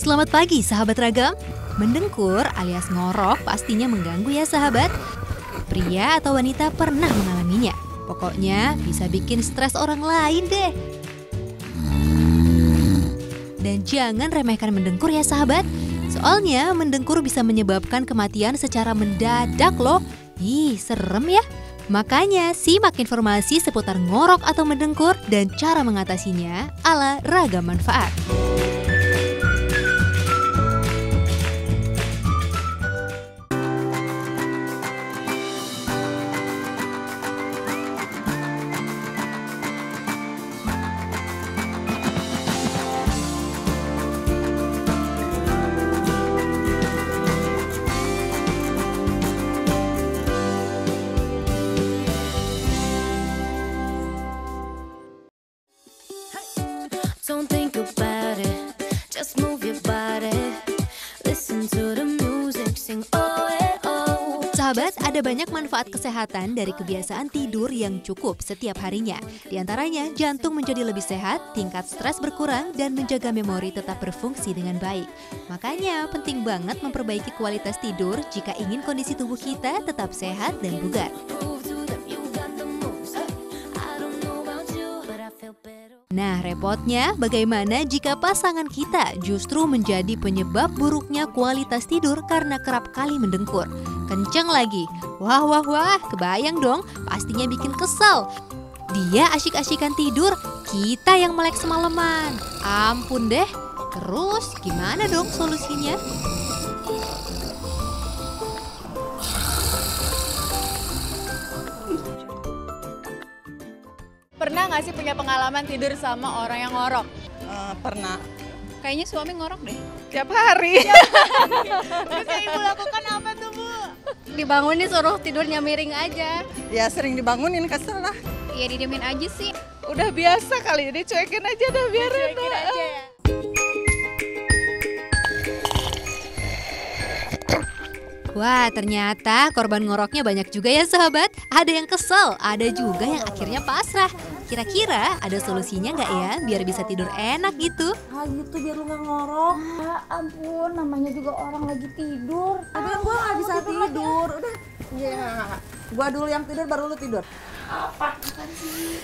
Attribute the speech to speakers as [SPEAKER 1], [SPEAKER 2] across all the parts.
[SPEAKER 1] Selamat pagi sahabat ragam. Mendengkur alias ngorok pastinya mengganggu ya sahabat. Pria atau wanita pernah mengalaminya. Pokoknya bisa bikin stres orang lain deh. Dan jangan remehkan mendengkur ya sahabat. Soalnya mendengkur bisa menyebabkan kematian secara mendadak loh. Ih, serem ya. Makanya simak informasi seputar ngorok atau mendengkur dan cara mengatasinya ala Ragam Manfaat.
[SPEAKER 2] Don't think about it, just move your body. Listen to the music, sing oh eh oh.
[SPEAKER 1] Sahabat, ada banyak manfaat kesehatan dari kebiasaan tidur yang cukup setiap harinya. Di antaranya, jantung menjadi lebih sehat, tingkat stres berkurang, dan menjaga memori tetap berfungsi dengan baik. Makanya, penting banget memperbaiki kualitas tidur jika ingin kondisi tubuh kita tetap sehat dan bugar.
[SPEAKER 2] Prove to them you got the moves. I don't know about you, but I feel better.
[SPEAKER 1] Nah, repotnya bagaimana jika pasangan kita justru menjadi penyebab buruknya kualitas tidur karena kerap kali mendengkur. Kenceng lagi. Wah, kebayang dong, pastinya bikin kesal. Dia asyik-asyikan tidur, kita yang melek semalaman. Ampun deh. Terus gimana dong solusinya?
[SPEAKER 3] Pernah nggak sih punya pengalaman tidur sama orang yang ngorok?
[SPEAKER 4] Pernah.
[SPEAKER 3] Kayaknya suami ngorok deh.
[SPEAKER 4] Tiap hari.
[SPEAKER 3] Terus yang ibu lakukan apa tuh bu?
[SPEAKER 5] Dibangunin suruh tidurnya miring aja.
[SPEAKER 4] Ya sering dibangunin, kesel lah.
[SPEAKER 5] Ya didiemin aja sih.
[SPEAKER 4] Udah biasa kali, dicuekin aja dah biarin.
[SPEAKER 3] Cuekin aja ya.
[SPEAKER 1] Wah, ternyata korban ngoroknya banyak juga ya sahabat. Ada yang kesel, ada juga yang akhirnya pasrah. Kira-kira ada solusinya nggak ya biar bisa tidur enak gitu?
[SPEAKER 6] Ah gitu biar lu gak ngorok. Ya ampun, namanya juga orang lagi tidur. Tapi kan gua gak bisa tidur. Udah. Iya. Gua dulu yang tidur baru lu tidur. Apa sih?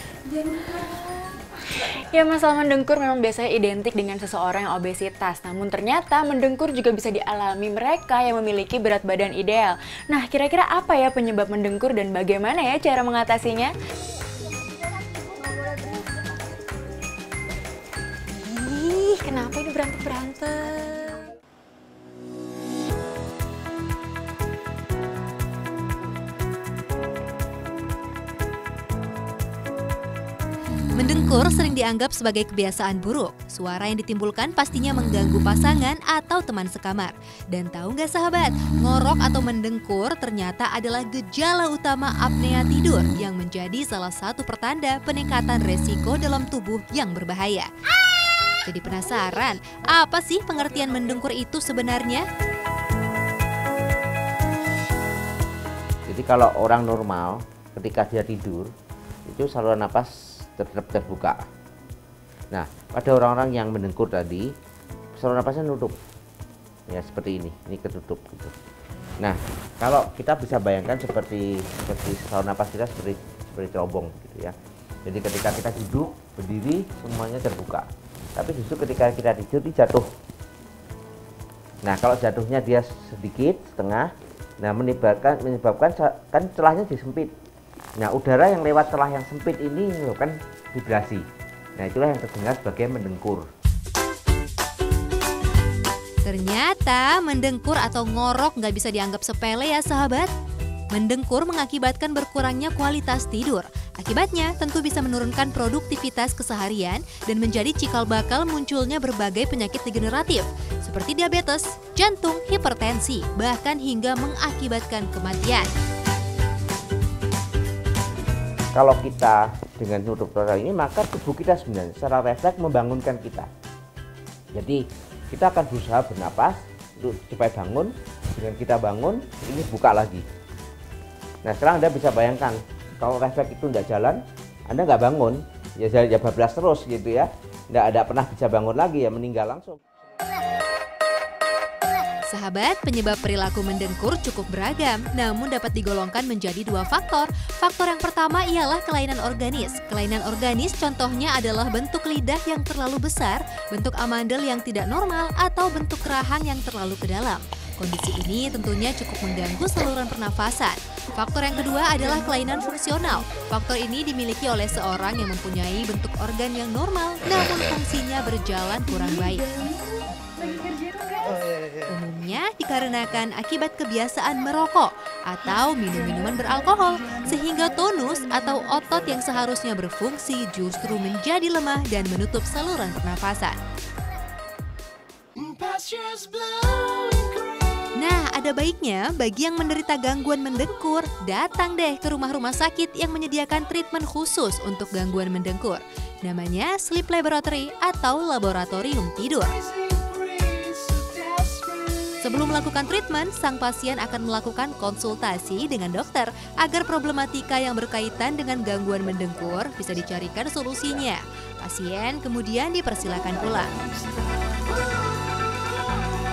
[SPEAKER 3] Ya masalah mendengkur memang biasanya identik dengan seseorang yang obesitas. Namun ternyata mendengkur juga bisa dialami mereka yang memiliki berat badan ideal. Nah kira-kira apa ya penyebab mendengkur dan bagaimana ya cara mengatasinya? Ih, kenapa ini berantem-berantem?
[SPEAKER 1] Mendengkur sering dianggap sebagai kebiasaan buruk. Suara yang ditimbulkan pastinya mengganggu pasangan atau teman sekamar. Dan tahu nggak sahabat, ngorok atau mendengkur ternyata adalah gejala utama apnea tidur yang menjadi salah satu pertanda peningkatan resiko dalam tubuh yang berbahaya. Jadi penasaran, apa sih pengertian mendengkur itu sebenarnya?
[SPEAKER 7] Jadi kalau orang normal ketika dia tidur itu saluran napas tetap terbuka. Nah, pada orang-orang yang mendengkur tadi saluran napasnya nutup. Ya seperti ini ketutup gitu. Nah, kalau kita bisa bayangkan seperti saluran napas kita seperti cerobong gitu ya. Jadi ketika kita duduk, berdiri semuanya terbuka. Tapi justru ketika kita tidur dia jatuh. Nah, kalau jatuhnya dia sedikit, setengah, nah menyebabkan kan celahnya disempit. Nah, udara yang lewat celah yang sempit ini menyebabkan vibrasi. Nah, itulah yang terdengar sebagai mendengkur.
[SPEAKER 1] Ternyata mendengkur atau ngorok nggak bisa dianggap sepele ya sahabat. Mendengkur mengakibatkan berkurangnya kualitas tidur. Akibatnya tentu bisa menurunkan produktivitas keseharian dan menjadi cikal bakal munculnya berbagai penyakit degeneratif seperti diabetes, jantung, hipertensi, bahkan hingga mengakibatkan kematian.
[SPEAKER 7] Kalau kita dengan nutup total ini, maka tubuh kita sebenarnya secara refleks membangunkan kita. Jadi kita akan berusaha bernapas supaya bangun. Dengan kita bangun, ini buka lagi. Nah sekarang Anda bisa bayangkan, kalau refleks itu tidak jalan, Anda nggak bangun, ya bablas terus gitu ya. Nggak ada pernah bisa bangun lagi, ya meninggal langsung.
[SPEAKER 1] Sahabat, penyebab perilaku mendengkur cukup beragam, namun dapat digolongkan menjadi 2 faktor. Faktor yang pertama ialah kelainan organis. Kelainan organis contohnya adalah bentuk lidah yang terlalu besar, bentuk amandel yang tidak normal, atau bentuk rahang yang terlalu ke dalam. Kondisi ini tentunya cukup mengganggu saluran pernafasan. Faktor yang kedua adalah kelainan fungsional. Faktor ini dimiliki oleh seorang yang mempunyai bentuk organ yang normal, namun fungsinya berjalan kurang baik. Umumnya dikarenakan akibat kebiasaan merokok atau minum minuman beralkohol, sehingga tonus atau otot yang seharusnya berfungsi justru menjadi lemah dan menutup saluran pernafasan. Nah, ada baiknya bagi yang menderita gangguan mendengkur, datang deh ke rumah-rumah sakit yang menyediakan treatment khusus untuk gangguan mendengkur. Namanya Sleep Laboratory atau laboratorium tidur. Sebelum melakukan treatment, sang pasien akan melakukan konsultasi dengan dokter agar problematika yang berkaitan dengan gangguan mendengkur bisa dicarikan solusinya. Pasien kemudian dipersilakan pulang.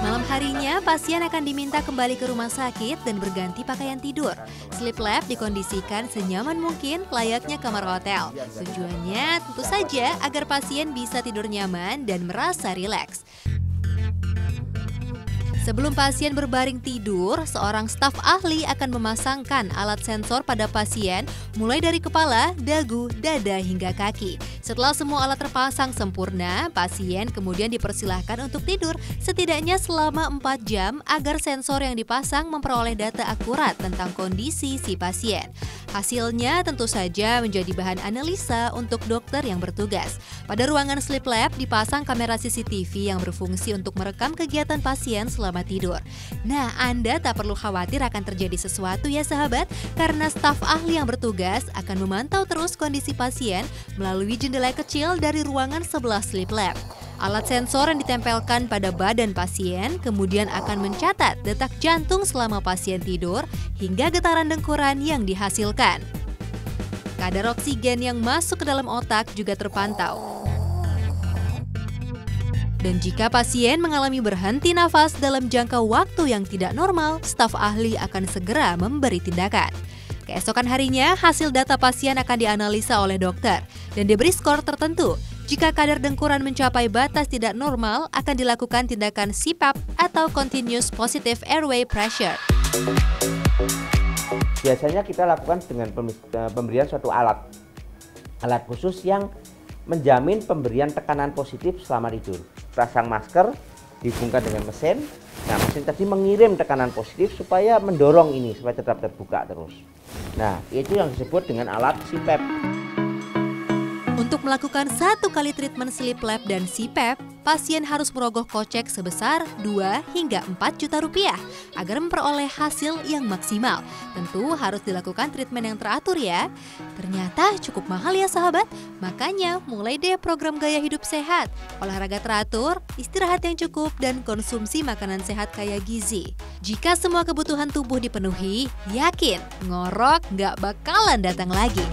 [SPEAKER 1] Malam harinya, pasien akan diminta kembali ke rumah sakit dan berganti pakaian tidur. Sleep lab dikondisikan senyaman mungkin layaknya kamar hotel. Tujuannya tentu saja agar pasien bisa tidur nyaman dan merasa rileks. Sebelum pasien berbaring tidur, seorang staf ahli akan memasangkan alat sensor pada pasien mulai dari kepala, dagu, dada hingga kaki. Setelah semua alat terpasang sempurna, pasien kemudian dipersilahkan untuk tidur setidaknya selama 4 jam agar sensor yang dipasang memperoleh data akurat tentang kondisi si pasien. Hasilnya tentu saja menjadi bahan analisa untuk dokter yang bertugas. Pada ruangan sleep lab dipasang kamera CCTV yang berfungsi untuk merekam kegiatan pasien selama tidur. Nah, Anda tak perlu khawatir akan terjadi sesuatu ya sahabat, karena staf ahli yang bertugas akan memantau terus kondisi pasien melalui jendela kecil dari ruangan sebelah sleep lab. Alat sensor yang ditempelkan pada badan pasien kemudian akan mencatat detak jantung selama pasien tidur hingga getaran dengkuran yang dihasilkan. Kadar oksigen yang masuk ke dalam otak juga terpantau. Dan jika pasien mengalami berhenti nafas dalam jangka waktu yang tidak normal, staf ahli akan segera memberi tindakan. Keesokan harinya, hasil data pasien akan dianalisa oleh dokter dan diberi skor tertentu. Jika kadar dengkuran mencapai batas tidak normal, akan dilakukan tindakan CPAP atau Continuous Positive Airway Pressure.
[SPEAKER 7] Biasanya kita lakukan dengan pemberian suatu alat khusus yang menjamin pemberian tekanan positif selama tidur. Pasang masker, dihubungkan dengan mesin. Nah, mesin tadi mengirim tekanan positif supaya mendorong ini supaya tetap terbuka terus. Nah, itu yang disebut dengan alat CPAP.
[SPEAKER 1] Untuk melakukan 1 kali treatment sleep lab dan CPAP, pasien harus merogoh kocek sebesar 2 hingga 4 juta rupiah agar memperoleh hasil yang maksimal. Tentu harus dilakukan treatment yang teratur ya. Ternyata cukup mahal ya sahabat, makanya mulai deh program gaya hidup sehat, olahraga teratur, istirahat yang cukup, dan konsumsi makanan sehat kaya gizi. Jika semua kebutuhan tubuh dipenuhi, yakin ngorok nggak bakalan datang lagi.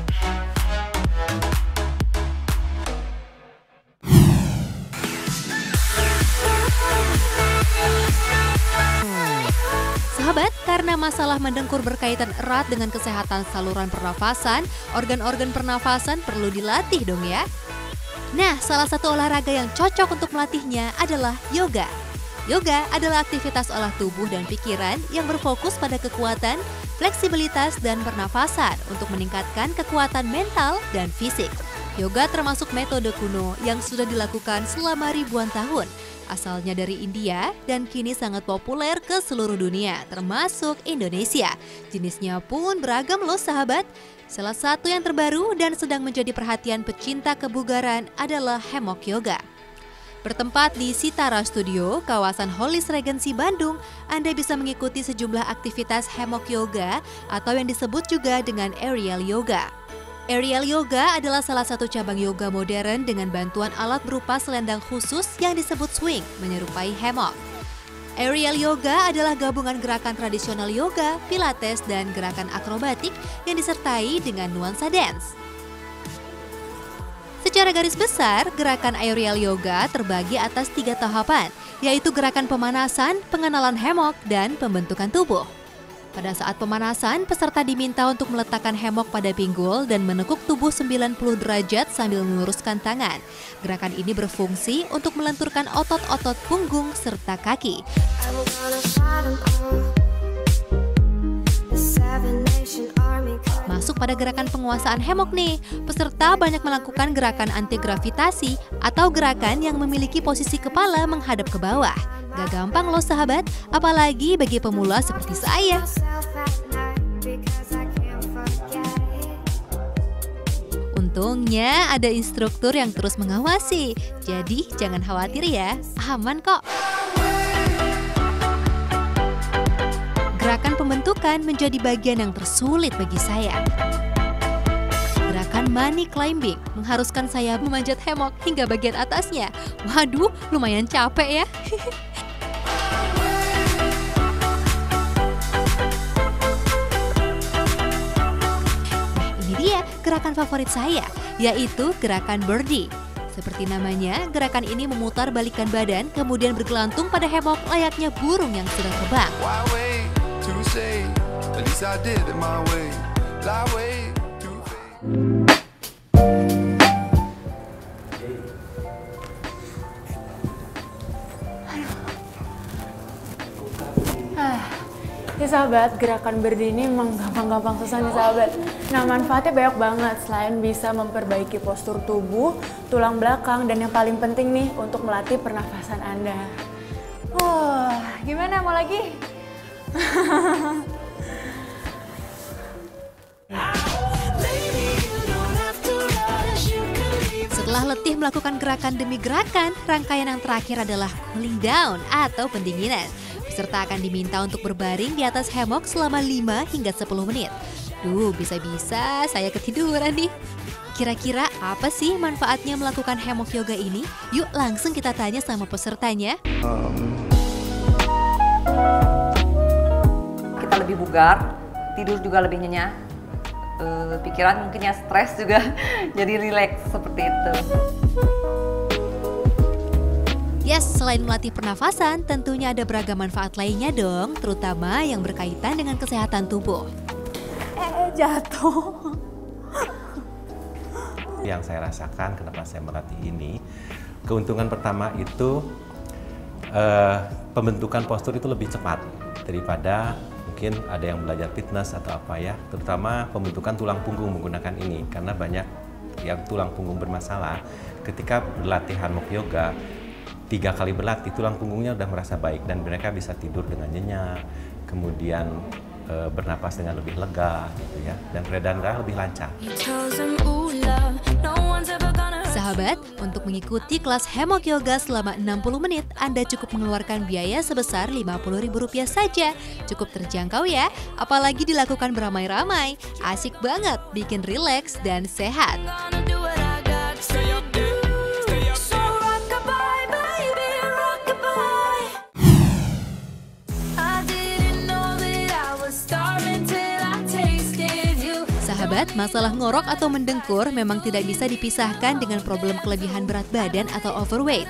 [SPEAKER 1] Sahabat, karena masalah mendengkur berkaitan erat dengan kesehatan saluran pernafasan, organ-organ pernafasan perlu dilatih dong ya. Nah, salah satu olahraga yang cocok untuk melatihnya adalah yoga. Yoga adalah aktivitas olah tubuh dan pikiran yang berfokus pada kekuatan, fleksibilitas, dan pernafasan untuk meningkatkan kekuatan mental dan fisik. Yoga termasuk metode kuno yang sudah dilakukan selama ribuan tahun. Asalnya dari India dan kini sangat populer ke seluruh dunia, termasuk Indonesia. Jenisnya pun beragam loh sahabat. Salah satu yang terbaru dan sedang menjadi perhatian pecinta kebugaran adalah Hammock Yoga. Bertempat di Sitara Studio, kawasan Hollis Regency Bandung, Anda bisa mengikuti sejumlah aktivitas Hammock Yoga atau yang disebut juga dengan Aerial Yoga. Aerial Yoga adalah salah satu cabang yoga modern dengan bantuan alat berupa selendang khusus yang disebut swing, menyerupai hammock. Aerial Yoga adalah gabungan gerakan tradisional yoga, pilates, dan gerakan akrobatik yang disertai dengan nuansa dance. Secara garis besar, gerakan aerial yoga terbagi atas 3 tahapan, yaitu gerakan pemanasan, pengenalan hammock, dan pembentukan tubuh. Pada saat pemanasan, peserta diminta untuk meletakkan hammock pada pinggul dan menekuk tubuh 90 derajat sambil meluruskan tangan. Gerakan ini berfungsi untuk melenturkan otot-otot punggung serta kaki. Masuk pada gerakan penguasaan hammock nih, peserta banyak melakukan gerakan anti-gravitasi atau gerakan yang memiliki posisi kepala menghadap ke bawah. Gak gampang loh sahabat, apalagi bagi pemula seperti saya. Untungnya ada instruktur yang terus mengawasi, jadi jangan khawatir ya, aman kok. Gerakan pembentukan menjadi bagian yang tersulit bagi saya. Gerakan money climbing mengharuskan saya memanjat hammock hingga bagian atasnya. Waduh, lumayan capek ya. Dia gerakan favorit saya, yaitu gerakan birdie. Seperti namanya, gerakan ini memutar balikan badan kemudian bergelantung pada hammock layaknya burung yang sudah terbang.
[SPEAKER 3] Ya sahabat, gerakan birdie ini memang gampang-gampang susah nih sahabat. Nah, manfaatnya banyak banget. Selain bisa memperbaiki postur tubuh, tulang belakang, dan yang paling penting nih untuk melatih pernafasan Anda. Gimana? Mau lagi?
[SPEAKER 1] Setelah letih melakukan gerakan demi gerakan, rangkaian yang terakhir adalah cooling down atau pendinginan. Peserta akan diminta untuk berbaring di atas hammock selama 5 hingga 10 menit. Duh, bisa-bisa saya ketiduran nih. Kira-kira apa sih manfaatnya melakukan hammock yoga ini? Yuk langsung kita tanya sama pesertanya.
[SPEAKER 8] Kita lebih bugar, tidur juga lebih nyenyak, pikiran mungkin ya stres juga jadi rileks seperti itu.
[SPEAKER 1] Yes, selain melatih pernafasan, tentunya ada beragam manfaat lainnya dong, terutama yang berkaitan dengan kesehatan tubuh.
[SPEAKER 6] Jatuh.
[SPEAKER 9] Yang saya rasakan kenapa saya melatih ini, keuntungan pertama itu pembentukan postur itu lebih cepat daripada mungkin ada yang belajar fitness atau apa ya, terutama pembentukan tulang punggung menggunakan ini, karena banyak yang tulang punggung bermasalah ketika berlatih hammock yoga. 3 kali berlatih, tulang punggungnya udah merasa baik dan mereka bisa tidur dengan nyenyak, kemudian bernapas dengan lebih lega gitu ya, dan peredaran darah lebih lancar.
[SPEAKER 1] Sahabat, untuk mengikuti kelas hammock yoga selama 60 menit, Anda cukup mengeluarkan biaya sebesar Rp50.000 saja. Cukup terjangkau ya, apalagi dilakukan beramai-ramai. Asik banget, bikin rileks dan sehat. Sahabat, masalah ngorok atau mendengkur memang tidak bisa dipisahkan dengan problem kelebihan berat badan atau overweight.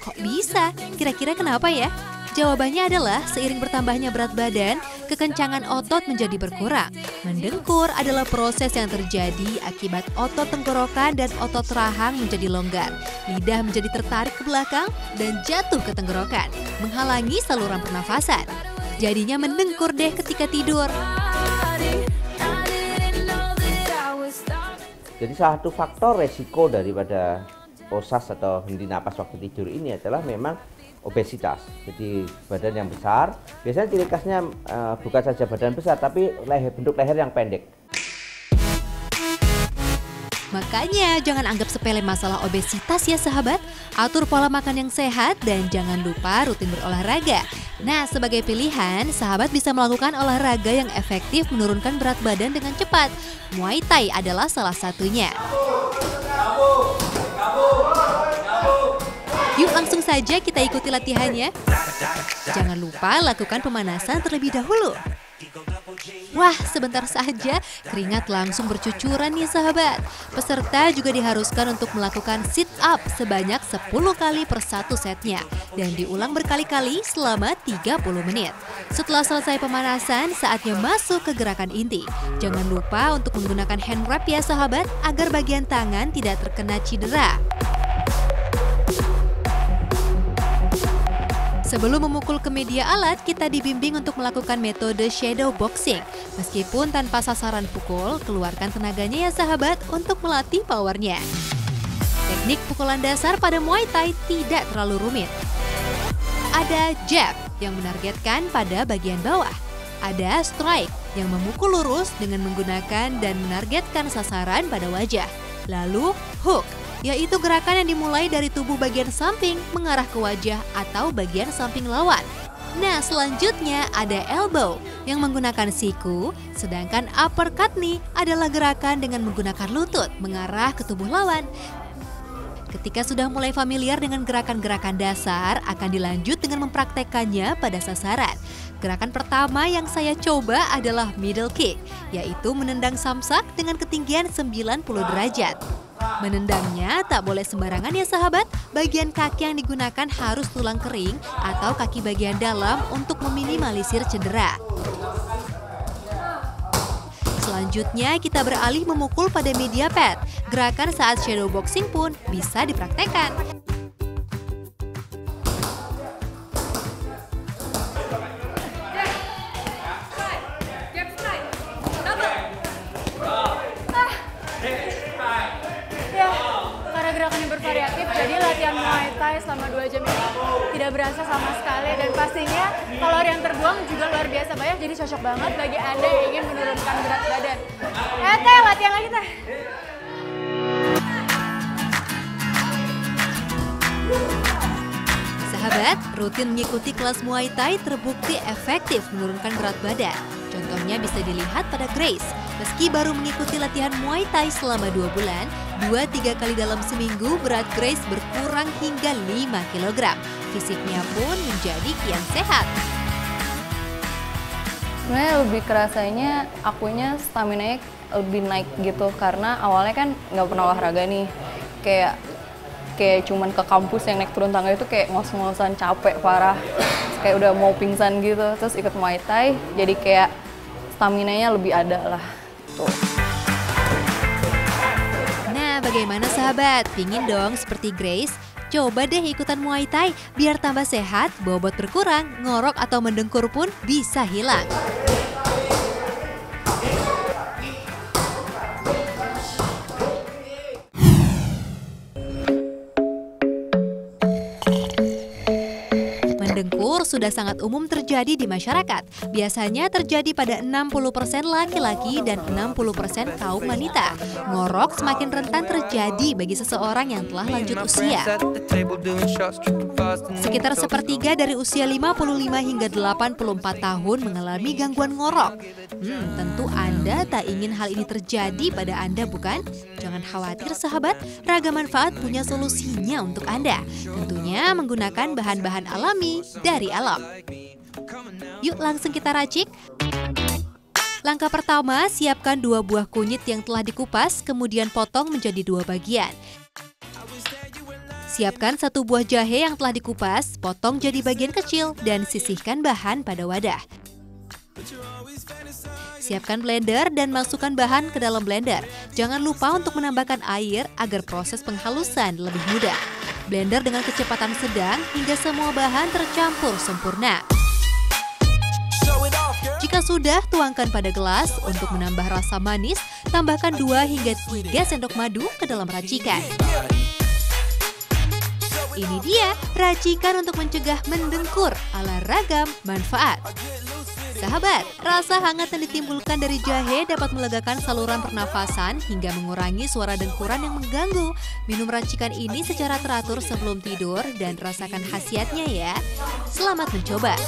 [SPEAKER 1] Kok bisa? Kira-kira kenapa ya? Jawabannya adalah seiring bertambahnya berat badan, kekencangan otot menjadi berkurang. Mendengkur adalah proses yang terjadi akibat otot tenggorokan dan otot rahang menjadi longgar. Lidah menjadi tertarik ke belakang dan jatuh ke tenggorokan, menghalangi saluran pernafasan. Jadinya mendengkur deh ketika tidur.
[SPEAKER 7] Jadi salah satu faktor resiko daripada OSAS atau henti napas waktu tidur ini adalah memang obesitas. Jadi badan yang besar, biasanya ciri khasnya bukan saja badan besar tapi bentuk leher yang pendek.
[SPEAKER 1] Makanya jangan anggap sepele masalah obesitas ya sahabat. Atur pola makan yang sehat dan jangan lupa rutin berolahraga. Nah, sebagai pilihan, sahabat bisa melakukan olahraga yang efektif menurunkan berat badan dengan cepat. Muay Thai adalah salah satunya. Yuk langsung saja kita ikuti latihannya. Jangan lupa lakukan pemanasan terlebih dahulu. Wah, sebentar saja keringat langsung bercucuran nih sahabat. Peserta juga diharuskan untuk melakukan sit up sebanyak 10 kali per satu setnya dan diulang berkali-kali selama 30 menit. Setelah selesai pemanasan, saatnya masuk ke gerakan inti. Jangan lupa untuk menggunakan hand wrap ya sahabat, agar bagian tangan tidak terkena cedera. Sebelum memukul ke media alat, kita dibimbing untuk melakukan metode shadow boxing. Meskipun tanpa sasaran pukul, keluarkan tenaganya ya sahabat untuk melatih powernya. Teknik pukulan dasar pada Muay Thai tidak terlalu rumit. Ada jab yang menargetkan pada bagian bawah. Ada strike yang memukul lurus dengan menggunakan dan menargetkan sasaran pada wajah. Lalu hook, yaitu gerakan yang dimulai dari tubuh bagian samping mengarah ke wajah atau bagian samping lawan. Nah, selanjutnya ada elbow yang menggunakan siku, sedangkan uppercut nih adalah gerakan dengan menggunakan lutut mengarah ke tubuh lawan. Ketika sudah mulai familiar dengan gerakan-gerakan dasar, akan dilanjut dengan mempraktekkannya pada sasaran. Gerakan pertama yang saya coba adalah middle kick, yaitu menendang samsak dengan ketinggian 90 derajat. Menendangnya tak boleh sembarangan ya sahabat, bagian kaki yang digunakan harus tulang kering atau kaki bagian dalam untuk meminimalisir cedera. Selanjutnya kita beralih memukul pada media pad. Gerakan saat shadow boxing pun bisa dipraktekkan.
[SPEAKER 3] Gerakan yang bervariatif, jadi latihan Muay Thai selama 2 jam ini tidak berasa sama sekali, dan pastinya kalori yang terbuang juga luar biasa banyak, jadi cocok banget bagi Anda yang ingin menurunkan berat badan. Teh, latihan lagi Teh.
[SPEAKER 1] Sahabat, rutin mengikuti kelas Muay Thai terbukti efektif menurunkan berat badan. Contohnya bisa dilihat pada Grace. Meski baru mengikuti latihan Muay Thai selama 2 bulan, 2-3 kali dalam seminggu berat Grace berkurang hingga 5 kg. Fisiknya pun menjadi kian sehat.
[SPEAKER 8] Sebenarnya lebih kerasanya akunya stamina-nya lebih naik gitu, karena awalnya kan nggak pernah olahraga nih. Kayak cuman ke kampus yang naik turun tangga itu kayak ngos-ngosan, capek parah. Kayak udah mau pingsan gitu, terus ikut Muay Thai jadi kayak stamina-nya lebih ada lah. Tuh.
[SPEAKER 1] Nah, bagaimana sahabat? Pingin dong seperti Grace? Coba deh ikutan Muay Thai biar tambah sehat, bobot berkurang, ngorok atau mendengkur pun bisa hilang. Mendengkur sudah sangat umum terjadi di masyarakat. Biasanya terjadi pada 60% laki-laki dan 60% kaum wanita. Ngorok semakin rentan terjadi bagi seseorang yang telah lanjut usia. Sekitar sepertiga dari usia 55 hingga 84 tahun mengalami gangguan ngorok. Tentu Anda tak ingin hal ini terjadi pada Anda, bukan? Jangan khawatir sahabat, ragam manfaat punya solusinya untuk Anda. Tentunya menggunakan bahan-bahan alami dari alam. Yuk langsung kita racik. Langkah pertama, siapkan 2 buah kunyit yang telah dikupas, kemudian potong menjadi 2 bagian. Siapkan 1 buah jahe yang telah dikupas, potong jadi bagian kecil dan sisihkan bahan pada wadah. Siapkan blender dan masukkan bahan ke dalam blender. Jangan lupa untuk menambahkan air agar proses penghalusan lebih mudah. Blender dengan kecepatan sedang hingga semua bahan tercampur sempurna. Jika sudah, tuangkan pada gelas. Untuk menambah rasa manis, tambahkan 2 hingga 3 sendok madu ke dalam racikan. Ini dia racikan untuk mencegah mendengkur ala ragam manfaat. Sahabat, rasa hangat yang ditimbulkan dari jahe dapat melegakan saluran pernafasan hingga mengurangi suara dengkuran yang mengganggu. Minum racikan ini secara teratur sebelum tidur dan rasakan khasiatnya ya. Selamat mencoba.